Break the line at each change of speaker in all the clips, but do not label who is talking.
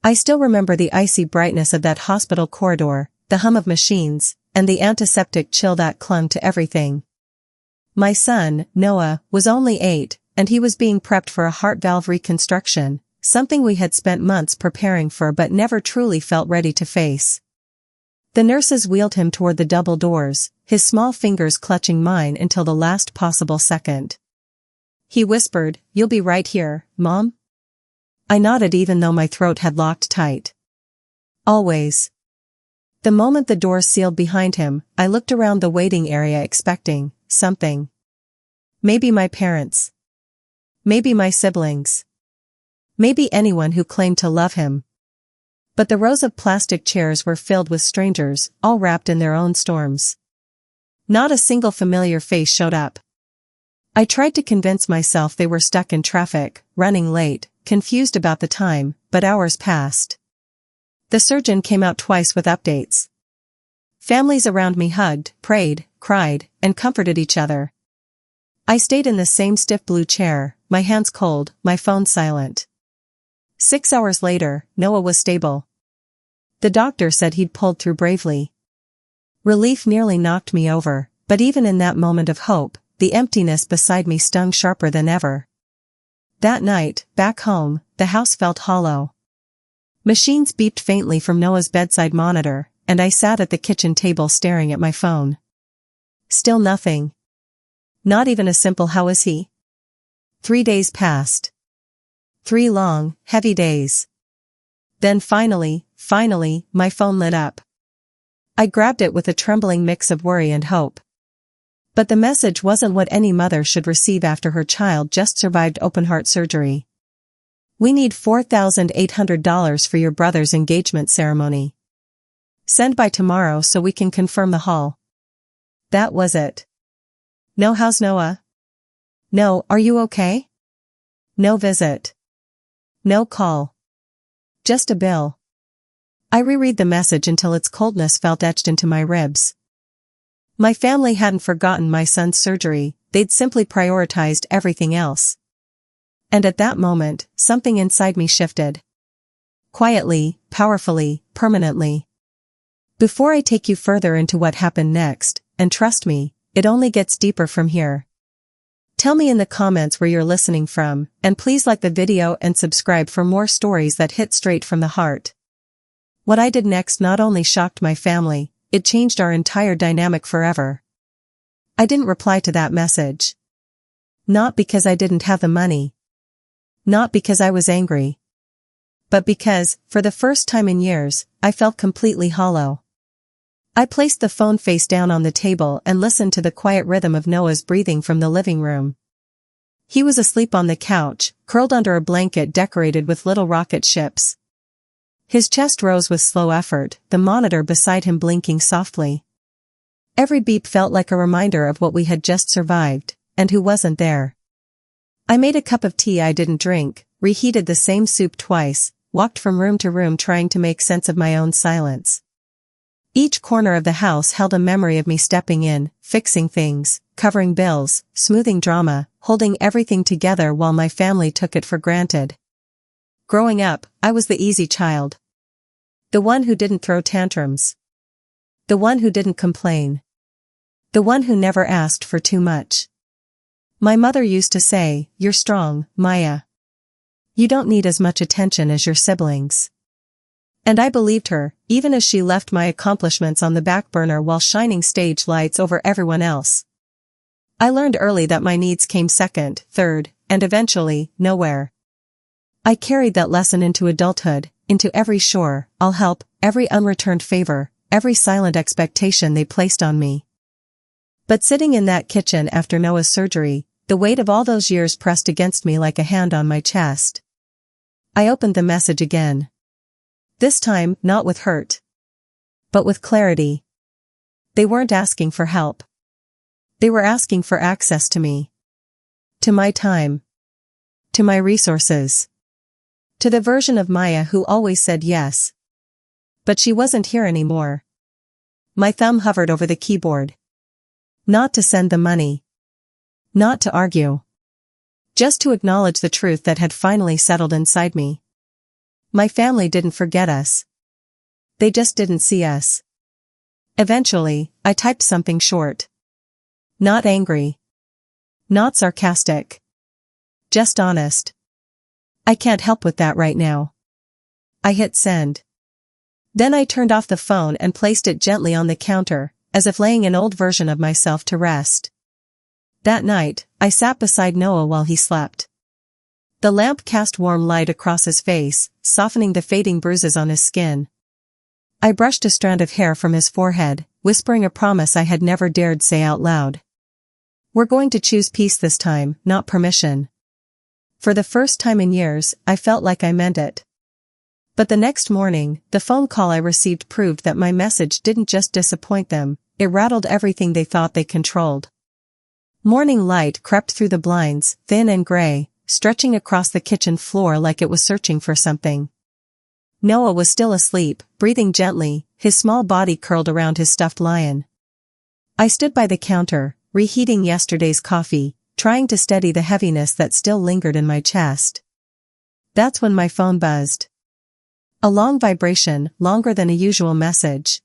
I still remember the icy brightness of that hospital corridor, the hum of machines, and the antiseptic chill that clung to everything. My son, Noah, was only 8, and he was being prepped for a heart valve reconstruction, something we had spent months preparing for but never truly felt ready to face. The nurses wheeled him toward the double doors, his small fingers clutching mine until the last possible second. He whispered, "You'll be right here, Mom?" I nodded even though my throat had locked tight. Always. The moment the doors sealed behind him, I looked around the waiting area expecting something. Maybe my parents. Maybe my siblings. Maybe anyone who claimed to love him. But the rows of plastic chairs were filled with strangers, all wrapped in their own storms. Not a single familiar face showed up. I tried to convince myself they were stuck in traffic, running late, confused about the time, but hours passed. The surgeon came out twice with updates. Families around me hugged, prayed, cried, and comforted each other. I stayed in the same stiff blue chair, my hands cold, my phone silent. 6 hours later, Noah was stable. The doctor said he'd pulled through bravely. Relief nearly knocked me over, but even in that moment of hope, the emptiness beside me stung sharper than ever. That night, back home, the house felt hollow. Machines beeped faintly from Noah's bedside monitor, and I sat at the kitchen table staring at my phone. Still nothing. Not even a simple "how is he?" 3 days passed. 3 long, heavy days. Then finally, my phone lit up. I grabbed it with a trembling mix of worry and hope. But the message wasn't what any mother should receive after her child just survived open-heart surgery. "We need $4,800 for your brother's engagement ceremony. Send by tomorrow so we can confirm the hall." That was it. No "how's Noah?" No "are you okay?" No visit. No call. Just a bill. I reread the message until its coldness felt etched into my ribs. My family hadn't forgotten my son's surgery, they'd simply prioritized everything else. And at that moment, something inside me shifted. Quietly, powerfully, permanently. Before I take you further into what happened next, and trust me, it only gets deeper from here. Tell me in the comments where you're listening from, and please like the video and subscribe for more stories that hit straight from the heart. What I did next not only shocked my family, it changed our entire dynamic forever. I didn't reply to that message. Not because I didn't have the money. Not because I was angry. But because, for the first time in years, I felt completely hollow. I placed the phone face down on the table and listened to the quiet rhythm of Noah's breathing from the living room. He was asleep on the couch, curled under a blanket decorated with little rocket ships. His chest rose with slow effort, the monitor beside him blinking softly. Every beep felt like a reminder of what we had just survived, and who wasn't there. I made a cup of tea I didn't drink, reheated the same soup twice, walked from room to room trying to make sense of my own silence. Each corner of the house held a memory of me stepping in, fixing things, covering bills, smoothing drama, holding everything together while my family took it for granted. Growing up, I was the easy child. The one who didn't throw tantrums. The one who didn't complain. The one who never asked for too much. My mother used to say, "You're strong, Maya. You don't need as much attention as your siblings." And I believed her, even as she left my accomplishments on the back burner while shining stage lights over everyone else. I learned early that my needs came second, third, and eventually, nowhere. I carried that lesson into adulthood, into every "sure, I'll help," every unreturned favor, every silent expectation they placed on me. But sitting in that kitchen after Noah's surgery, the weight of all those years pressed against me like a hand on my chest. I opened the message again. This time, not with hurt. But with clarity. They weren't asking for help. They were asking for access to me. To my time. To my resources. To the version of Maya who always said yes. But she wasn't here anymore. My thumb hovered over the keyboard. Not to send the money. Not to argue. Just to acknowledge the truth that had finally settled inside me. My family didn't forget us. They just didn't see us. Eventually, I typed something short. Not angry. Not sarcastic. Just honest. I can't help with that right now. I hit send. Then I turned off the phone and placed it gently on the counter, as if laying an old version of myself to rest. That night, I sat beside Noah while he slept. The lamp cast warm light across his face, softening the fading bruises on his skin. I brushed a strand of hair from his forehead, whispering a promise I had never dared say out loud. We're going to choose peace this time, not permission. For the first time in years, I felt like I meant it. But the next morning, the phone call I received proved that my message didn't just disappoint them, it rattled everything they thought they controlled. Morning light crept through the blinds, thin and gray, stretching across the kitchen floor like it was searching for something. Noah was still asleep, breathing gently, his small body curled around his stuffed lion. I stood by the counter, reheating yesterday's coffee, trying to steady the heaviness that still lingered in my chest. That's when my phone buzzed. A long vibration, longer than a usual message.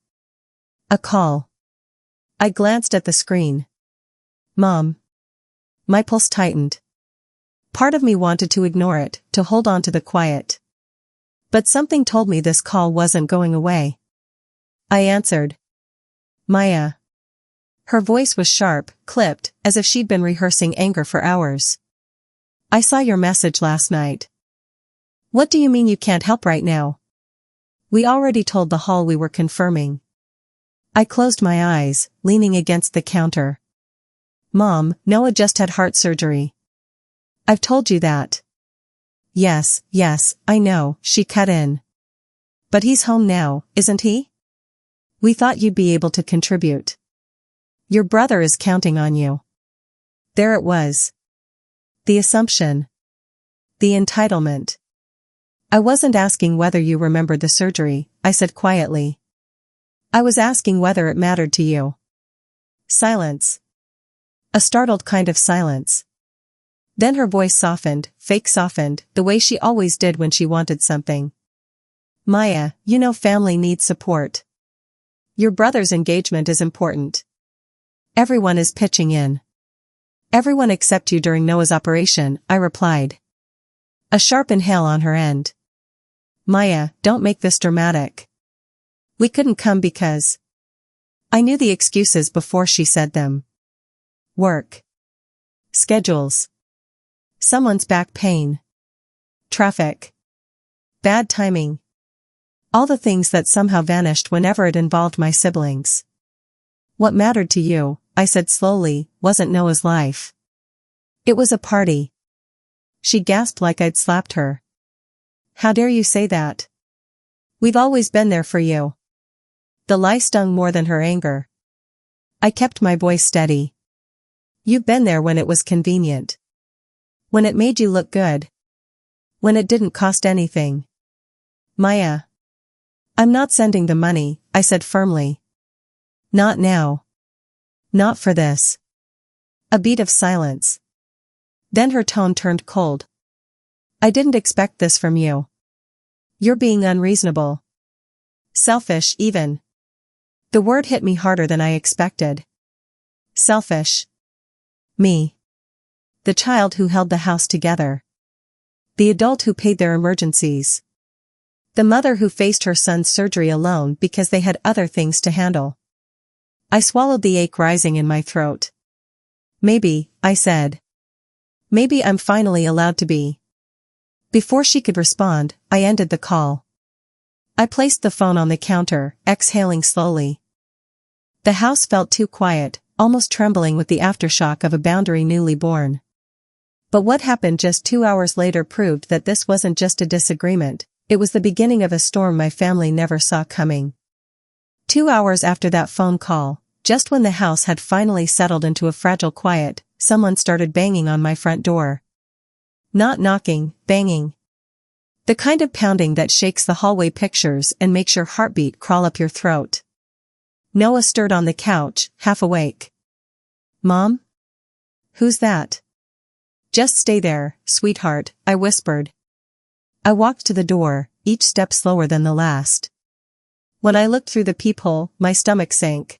A call. I glanced at the screen. Mom. My pulse tightened. Part of me wanted to ignore it, to hold on to the quiet. But something told me this call wasn't going away. I answered. Maya. Her voice was sharp, clipped, as if she'd been rehearsing anger for hours. I saw your message last night. What do you mean you can't help right now? We already told the hall we were confirming. I closed my eyes, leaning against the counter. Mom, Noah just had heart surgery. I've told you that. Yes, I know, she cut in. But he's home now, isn't he? We thought you'd be able to contribute. Your brother is counting on you. There it was. The assumption. The entitlement. I wasn't asking whether you remembered the surgery, I said quietly. I was asking whether it mattered to you. Silence. A startled kind of silence. Then her voice softened, fake softened, the way she always did when she wanted something. Maya, you know family needs support. Your brother's engagement is important. Everyone is pitching in. Everyone except you during Noah's operation, I replied. A sharp inhale on her end. Maya, don't make this dramatic. We couldn't come because... I knew the excuses before she said them. Work. Schedules. Someone's back pain. Traffic. Bad timing. All the things that somehow vanished whenever it involved my siblings. What mattered to you, I said slowly, wasn't Noah's life. It was a party. She gasped like I'd slapped her. How dare you say that? We've always been there for you. The lie stung more than her anger. I kept my voice steady. You've been there when it was convenient. When it made you look good. When it didn't cost anything. Maya. I'm not sending the money, I said firmly. Not now. Not for this. A beat of silence. Then her tone turned cold. I didn't expect this from you. You're being unreasonable. Selfish, even. The word hit me harder than I expected. Selfish. Me. The child who held the house together. The adult who paid their emergencies. The mother who faced her son's surgery alone because they had other things to handle. I swallowed the ache rising in my throat. Maybe, I said. Maybe I'm finally allowed to be. Before she could respond, I ended the call. I placed the phone on the counter, exhaling slowly. The house felt too quiet, almost trembling with the aftershock of a boundary newly born. But what happened just 2 hours later proved that this wasn't just a disagreement, it was the beginning of a storm my family never saw coming. 2 hours after that phone call, just when the house had finally settled into a fragile quiet, someone started banging on my front door. Not knocking, banging. The kind of pounding that shakes the hallway pictures and makes your heartbeat crawl up your throat. Noah stirred on the couch, half awake. Mom? Who's that? Just stay there, sweetheart, I whispered. I walked to the door, each step slower than the last. When I looked through the peephole, my stomach sank.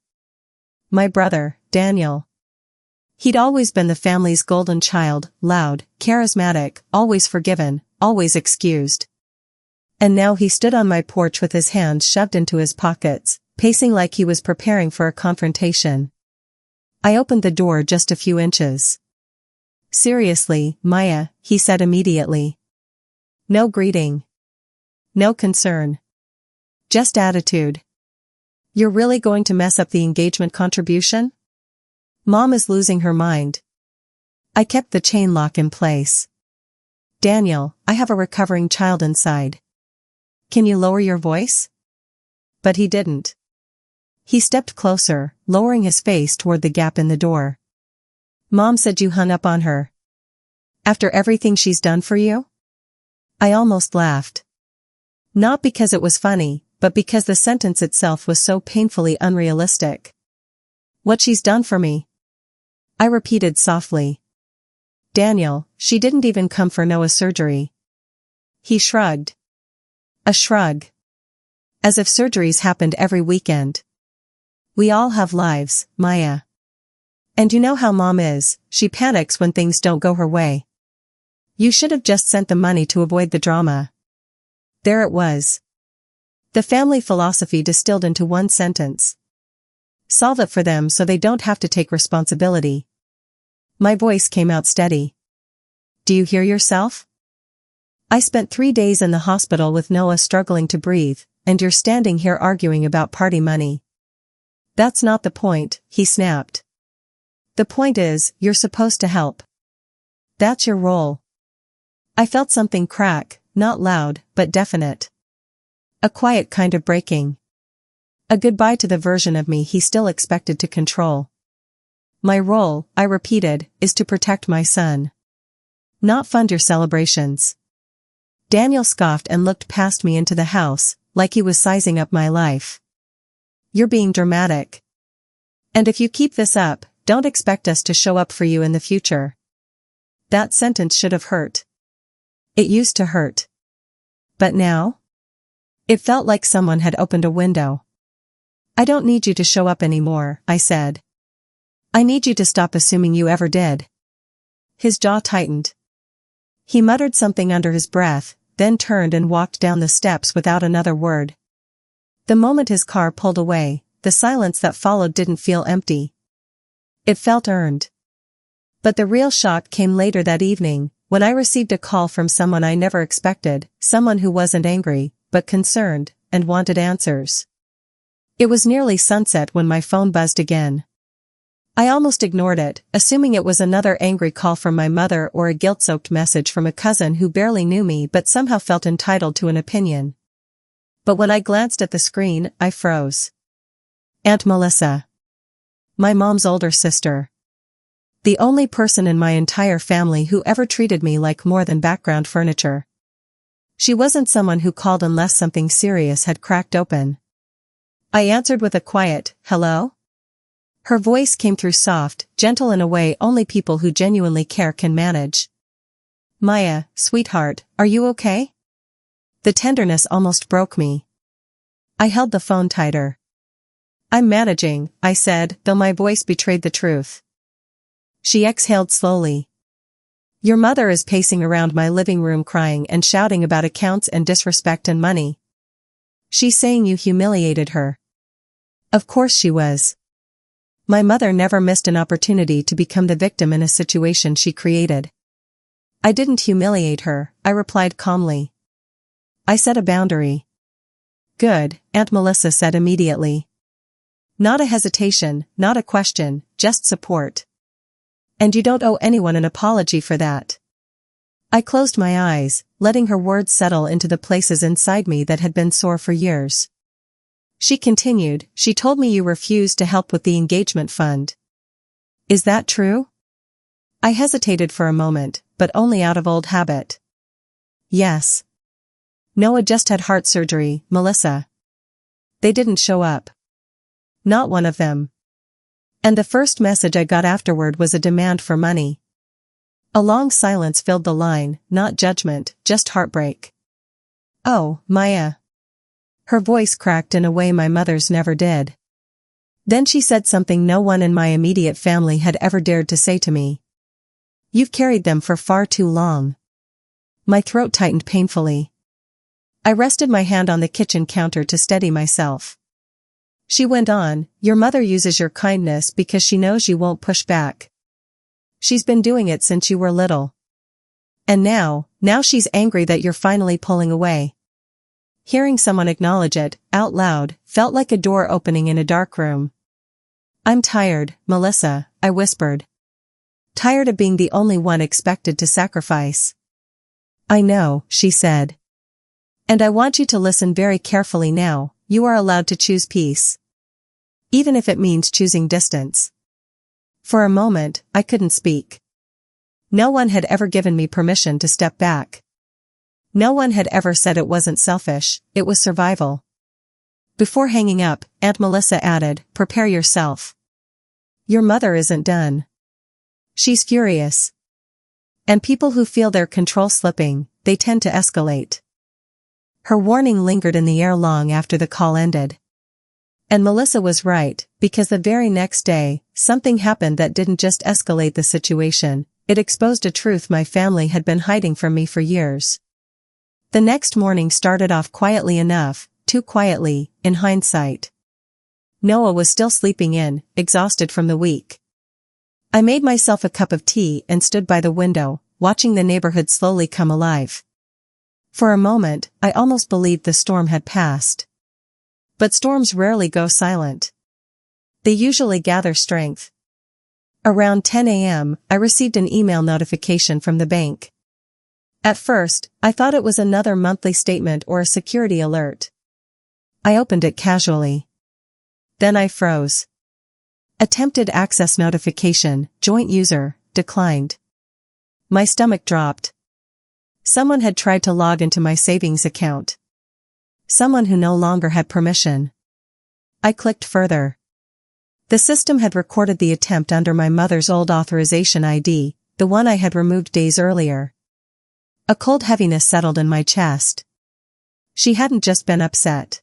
My brother, Daniel. He'd always been the family's golden child, loud, charismatic, always forgiven, always excused. And now he stood on my porch with his hands shoved into his pockets, pacing like he was preparing for a confrontation. I opened the door just a few inches. "Seriously, Maya," he said immediately. No greeting. No concern. Just attitude. "You're really going to mess up the engagement contribution? Mom is losing her mind." I kept the chain lock in place. "Daniel, I have a recovering child inside. Can you lower your voice?" But he didn't. He stepped closer, lowering his face toward the gap in the door. "Mom said you hung up on her. After everything she's done for you?" I almost laughed. Not because it was funny, but because the sentence itself was so painfully unrealistic. "What she's done for me?" I repeated softly. "Daniel, she didn't even come for Noah's surgery." He shrugged. A shrug. As if surgeries happened every weekend. "We all have lives, Maya. And you know how Mom is, she panics when things don't go her way. You should have just sent the money to avoid the drama." There it was. The family philosophy distilled into one sentence. Solve it for them so they don't have to take responsibility. My voice came out steady. "Do you hear yourself? I spent 3 days in the hospital with Noah struggling to breathe, and you're standing here arguing about party money." "That's not the point," he snapped. "The point is, you're supposed to help. That's your role." I felt something crack, not loud, but definite. A quiet kind of breaking. A goodbye to the version of me he still expected to control. "My role," I repeated, "is to protect my son. Not fund your celebrations." Daniel scoffed and looked past me into the house, like he was sizing up my life. "You're being dramatic. And if you keep this up, don't expect us to show up for you in the future." That sentence should have hurt. It used to hurt. But now? It felt like someone had opened a window. "I don't need you to show up anymore," I said. "I need you to stop assuming you ever did." His jaw tightened. He muttered something under his breath, then turned and walked down the steps without another word. The moment his car pulled away, the silence that followed didn't feel empty. It felt earned. But the real shock came later that evening, when I received a call from someone I never expected, someone who wasn't angry, but concerned, and wanted answers. It was nearly sunset when my phone buzzed again. I almost ignored it, assuming it was another angry call from my mother or a guilt-soaked message from a cousin who barely knew me but somehow felt entitled to an opinion. But when I glanced at the screen, I froze. Aunt Melissa. My mom's older sister. The only person in my entire family who ever treated me like more than background furniture. She wasn't someone who called unless something serious had cracked open. I answered with a quiet, "Hello?" Her voice came through soft, gentle in a way only people who genuinely care can manage. "Maya, sweetheart, are you okay?" The tenderness almost broke me. I held the phone tighter. "I'm managing," I said, though my voice betrayed the truth. She exhaled slowly. "Your mother is pacing around my living room crying and shouting about accounts and disrespect and money. She's saying you humiliated her." Of course she was. My mother never missed an opportunity to become the victim in a situation she created. "I didn't humiliate her," I replied calmly. "I set a boundary." "Good," Aunt Melissa said immediately. Not a hesitation, not a question, just support. "And you don't owe anyone an apology for that." I closed my eyes, letting her words settle into the places inside me that had been sore for years. She continued, "She told me you refused to help with the engagement fund. Is that true?" I hesitated for a moment, but only out of old habit. "Yes. Noah just had heart surgery, Melissa. They didn't show up. Not one of them. And the first message I got afterward was a demand for money." A long silence filled the line, not judgment, just heartbreak. "Oh, Maya." Her voice cracked in a way my mother's never did. Then she said something no one in my immediate family had ever dared to say to me. "You've carried them for far too long." My throat tightened painfully. I rested my hand on the kitchen counter to steady myself. She went on, "Your mother uses your kindness because she knows you won't push back. She's been doing it since you were little. And now she's angry that you're finally pulling away." Hearing someone acknowledge it, out loud, felt like a door opening in a dark room. "I'm tired, Melissa," I whispered. "Tired of being the only one expected to sacrifice." "I know," she said. "And I want you to listen very carefully now. You are allowed to choose peace. Even if it means choosing distance." For a moment, I couldn't speak. No one had ever given me permission to step back. No one had ever said it wasn't selfish, it was survival. Before hanging up, Aunt Melissa added, "Prepare yourself. Your mother isn't done. She's furious. And people who feel their control slipping, they tend to escalate." Her warning lingered in the air long after the call ended. And Melissa was right, because the very next day, something happened that didn't just escalate the situation, it exposed a truth my family had been hiding from me for years. The next morning started off quietly enough, too quietly, in hindsight. Noah was still sleeping in, exhausted from the week. I made myself a cup of tea and stood by the window, watching the neighborhood slowly come alive. For a moment, I almost believed the storm had passed. But storms rarely go silent. They usually gather strength. Around 10 a.m., I received an email notification from the bank. At first, I thought it was another monthly statement or a security alert. I opened it casually. Then I froze. Attempted access notification, joint user, declined. My stomach dropped. Someone had tried to log into my savings account. Someone who no longer had permission. I clicked further. The system had recorded the attempt under my mother's old authorization ID, the one I had removed days earlier. A cold heaviness settled in my chest. She hadn't just been upset.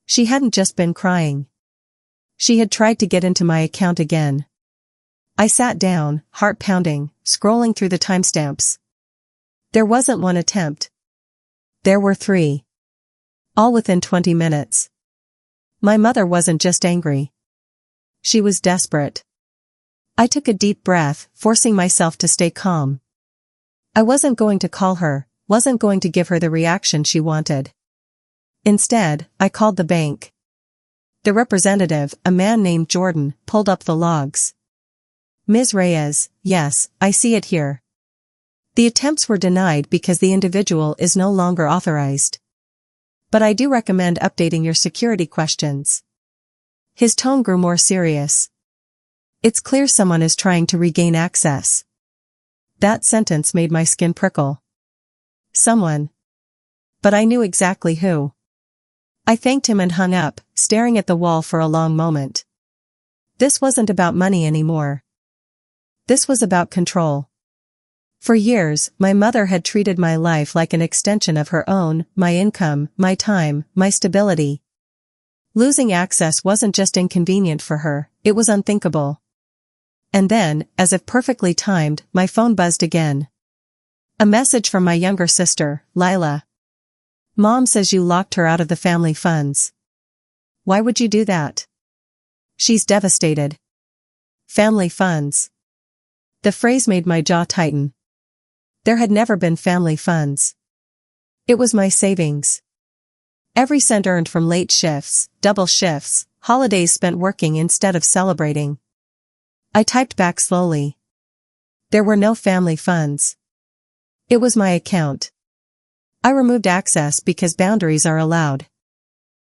She hadn't just been crying. She had tried to get into my account again. I sat down, heart pounding, scrolling through the timestamps. There wasn't one attempt. There were 3. All within 20 minutes. My mother wasn't just angry. She was desperate. I took a deep breath, forcing myself to stay calm. I wasn't going to call her, wasn't going to give her the reaction she wanted. Instead, I called the bank. The representative, a man named Jordan, pulled up the logs. "Ms. Reyes, yes, I see it here. The attempts were denied because the individual is no longer authorized. But I do recommend updating your security questions." His tone grew more serious. "It's clear someone is trying to regain access." That sentence made my skin prickle. Someone. But I knew exactly who. I thanked him and hung up, staring at the wall for a long moment. This wasn't about money anymore. This was about control. For years, my mother had treated my life like an extension of her own, my income, my time, my stability. Losing access wasn't just inconvenient for her, it was unthinkable. And then, as if perfectly timed, my phone buzzed again. A message from my younger sister, Lila. "Mom says you locked her out of the family funds. Why would you do that? She's devastated." Family funds. The phrase made my jaw tighten. There had never been family funds. It was my savings. Every cent earned from late shifts, double shifts, holidays spent working instead of celebrating. I typed back slowly. There were no family funds. It was my account. I removed access because boundaries are allowed.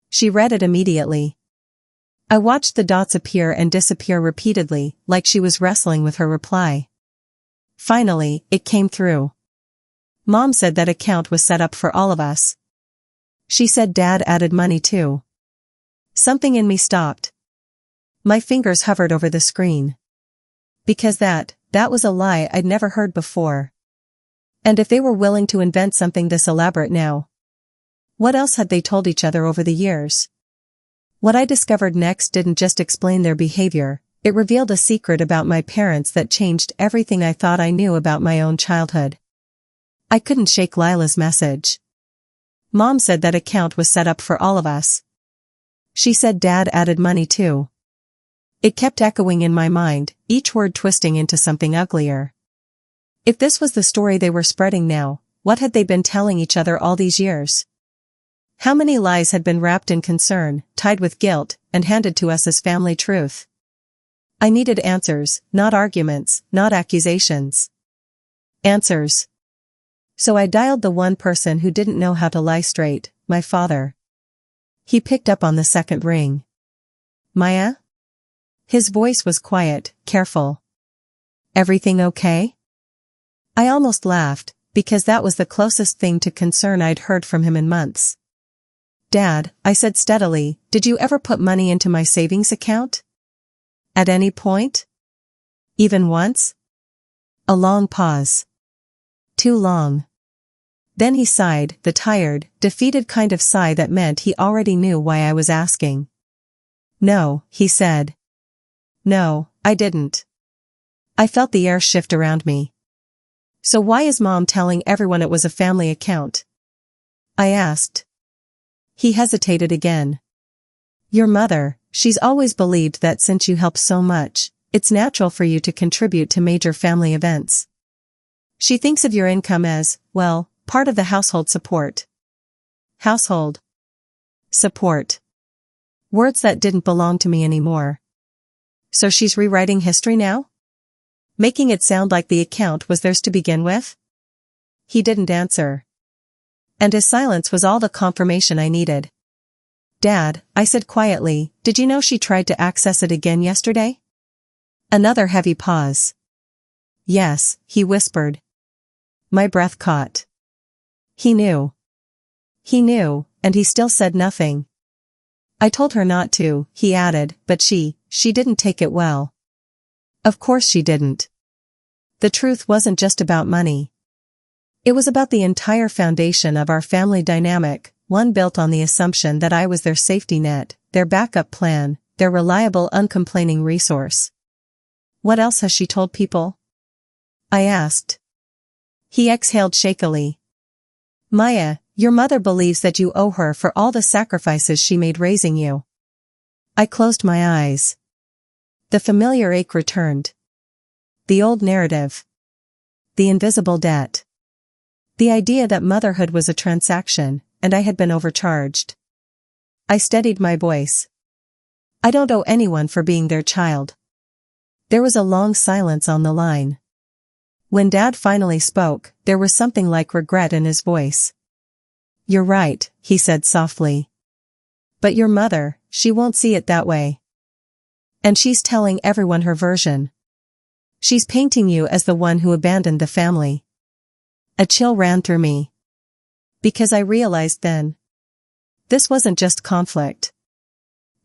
She read it immediately. I watched the dots appear and disappear repeatedly, like she was wrestling with her reply. Finally, it came through. Mom said that account was set up for all of us. She said Dad added money too. Something in me stopped. My fingers hovered over the screen. Because that was a lie I'd never heard before. And if they were willing to invent something this elaborate now, What else had they told each other over the years? What I discovered next didn't just explain their behavior, it revealed a secret about my parents that changed everything I thought I knew about my own childhood. I couldn't shake Lila's message. Mom said that account was set up for all of us. She said Dad added money too. It kept echoing in my mind, each word twisting into something uglier. If this was the story they were spreading now, what had they been telling each other all these years? How many lies had been wrapped in concern, tied with guilt, and handed to us as family truth? I needed answers, not arguments, not accusations. Answers. So I dialed the one person who didn't know how to lie straight, my father. He picked up on the second ring. Maya? His voice was quiet, careful. Everything okay? I almost laughed, because that was the closest thing to concern I'd heard from him in months. Dad, I said steadily, did you ever put money into my savings account? At any point? Even once? A long pause. Too long. Then he sighed, the tired, defeated kind of sigh that meant he already knew why I was asking. No, he said. No, I didn't. I felt the air shift around me. So why is Mom telling everyone it was a family account? I asked. He hesitated again. Your mother, she's always believed that since you help so much, it's natural for you to contribute to major family events. She thinks of your income as, well, part of the household support. Household support. Words that didn't belong to me anymore. So she's rewriting history now? Making it sound like the account was theirs to begin with? He didn't answer. And his silence was all the confirmation I needed. Dad, I said quietly, did you know she tried to access it again yesterday? Another heavy pause. Yes, he whispered. My breath caught. He knew. He knew, and he still said nothing. I told her not to, he added, but she didn't take it well. Of course she didn't. The truth wasn't just about money. It was about the entire foundation of our family dynamic, one built on the assumption that I was their safety net, their backup plan, their reliable, uncomplaining resource. What else has she told people? I asked. He exhaled shakily. Maya, your mother believes that you owe her for all the sacrifices she made raising you. I closed my eyes. The familiar ache returned. The old narrative. The invisible debt. The idea that motherhood was a transaction, and I had been overcharged. I steadied my voice. I don't owe anyone for being their child. There was a long silence on the line. When Dad finally spoke, there was something like regret in his voice. You're right, he said softly. But your mother, she won't see it that way. And she's telling everyone her version. She's painting you as the one who abandoned the family. A chill ran through me. Because I realized then. This wasn't just conflict.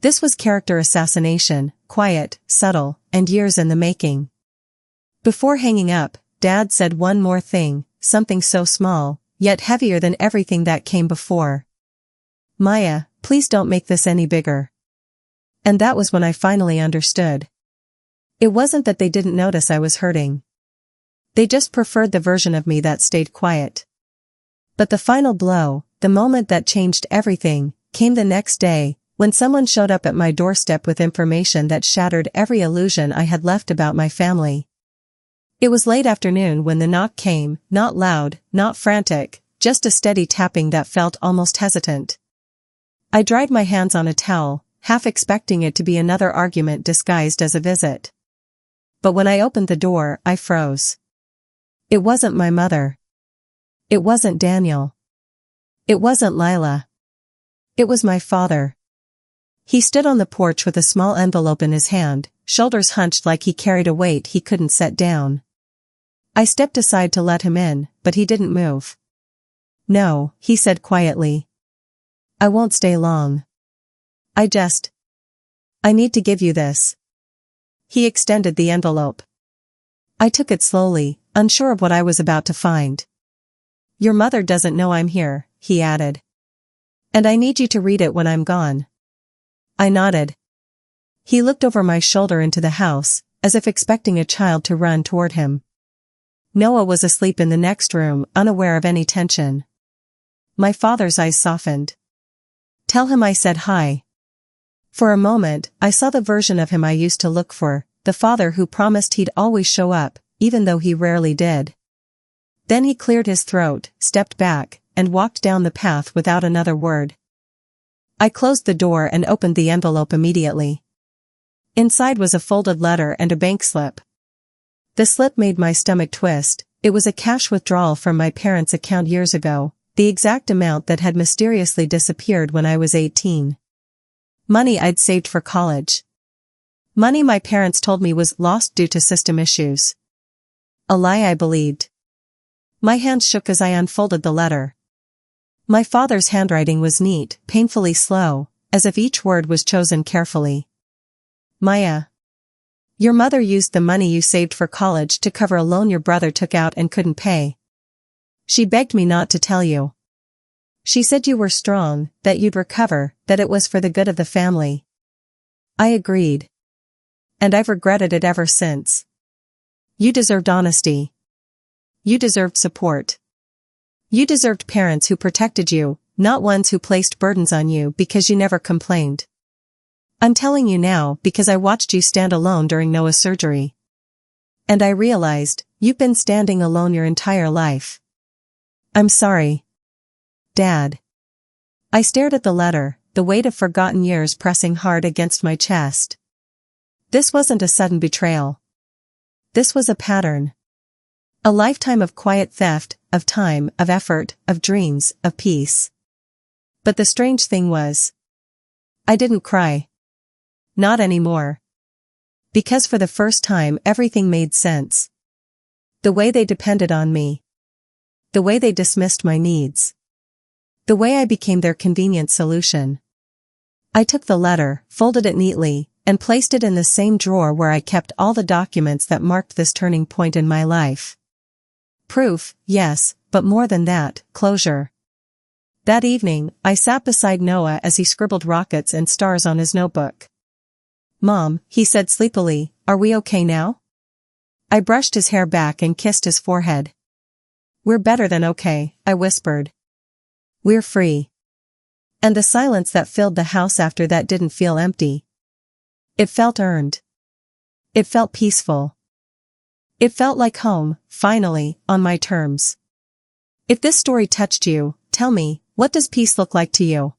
This was character assassination, quiet, subtle, and years in the making. Before hanging up, Dad said one more thing, something so small, yet heavier than everything that came before. Maya, please don't make this any bigger. And that was when I finally understood. It wasn't that they didn't notice I was hurting. They just preferred the version of me that stayed quiet. But the final blow, the moment that changed everything, came the next day, when someone showed up at my doorstep with information that shattered every illusion I had left about my family. It was late afternoon when the knock came, not loud, not frantic, just a steady tapping that felt almost hesitant. I dried my hands on a towel, half expecting it to be another argument disguised as a visit. But when I opened the door, I froze. It wasn't my mother. It wasn't Daniel. It wasn't Lila. It was my father. He stood on the porch with a small envelope in his hand, shoulders hunched like he carried a weight he couldn't set down. I stepped aside to let him in, but he didn't move. No, he said quietly. I won't stay long. I need to give you this. He extended the envelope. I took it slowly, unsure of what I was about to find. Your mother doesn't know I'm here, he added. And I need you to read it when I'm gone. I nodded. He looked over my shoulder into the house, as if expecting a child to run toward him. Noah was asleep in the next room, unaware of any tension. My father's eyes softened. Tell him I said hi. For a moment, I saw the version of him I used to look for, the father who promised he'd always show up, even though he rarely did. Then he cleared his throat, stepped back, and walked down the path without another word. I closed the door and opened the envelope immediately. Inside was a folded letter and a bank slip. The slip made my stomach twist. It was a cash withdrawal from my parents' account years ago, the exact amount that had mysteriously disappeared when I was 18. Money I'd saved for college. Money my parents told me was lost due to system issues. A lie I believed. My hands shook as I unfolded the letter. My father's handwriting was neat, painfully slow, as if each word was chosen carefully. Maya. Your mother used the money you saved for college to cover a loan your brother took out and couldn't pay. She begged me not to tell you. She said you were strong, that you'd recover, that it was for the good of the family. I agreed. And I've regretted it ever since. You deserved honesty. You deserved support. You deserved parents who protected you, not ones who placed burdens on you because you never complained. I'm telling you now because I watched you stand alone during Noah's surgery. And I realized, you've been standing alone your entire life. I'm sorry. Dad. I stared at the letter, the weight of forgotten years pressing hard against my chest. This wasn't a sudden betrayal. This was a pattern. A lifetime of quiet theft, of time, of effort, of dreams, of peace. But the strange thing was, I didn't cry. Not anymore. Because for the first time everything made sense. The way they depended on me. The way they dismissed my needs. The way I became their convenient solution. I took the letter, folded it neatly, and placed it in the same drawer where I kept all the documents that marked this turning point in my life. Proof, yes, but more than that, closure. That evening, I sat beside Noah as he scribbled rockets and stars on his notebook. Mom, he said sleepily, are we okay now? I brushed his hair back and kissed his forehead. We're better than okay, I whispered. We're free. And the silence that filled the house after that didn't feel empty. It felt earned. It felt peaceful. It felt like home, finally, on my terms. If this story touched you, tell me, what does peace look like to you?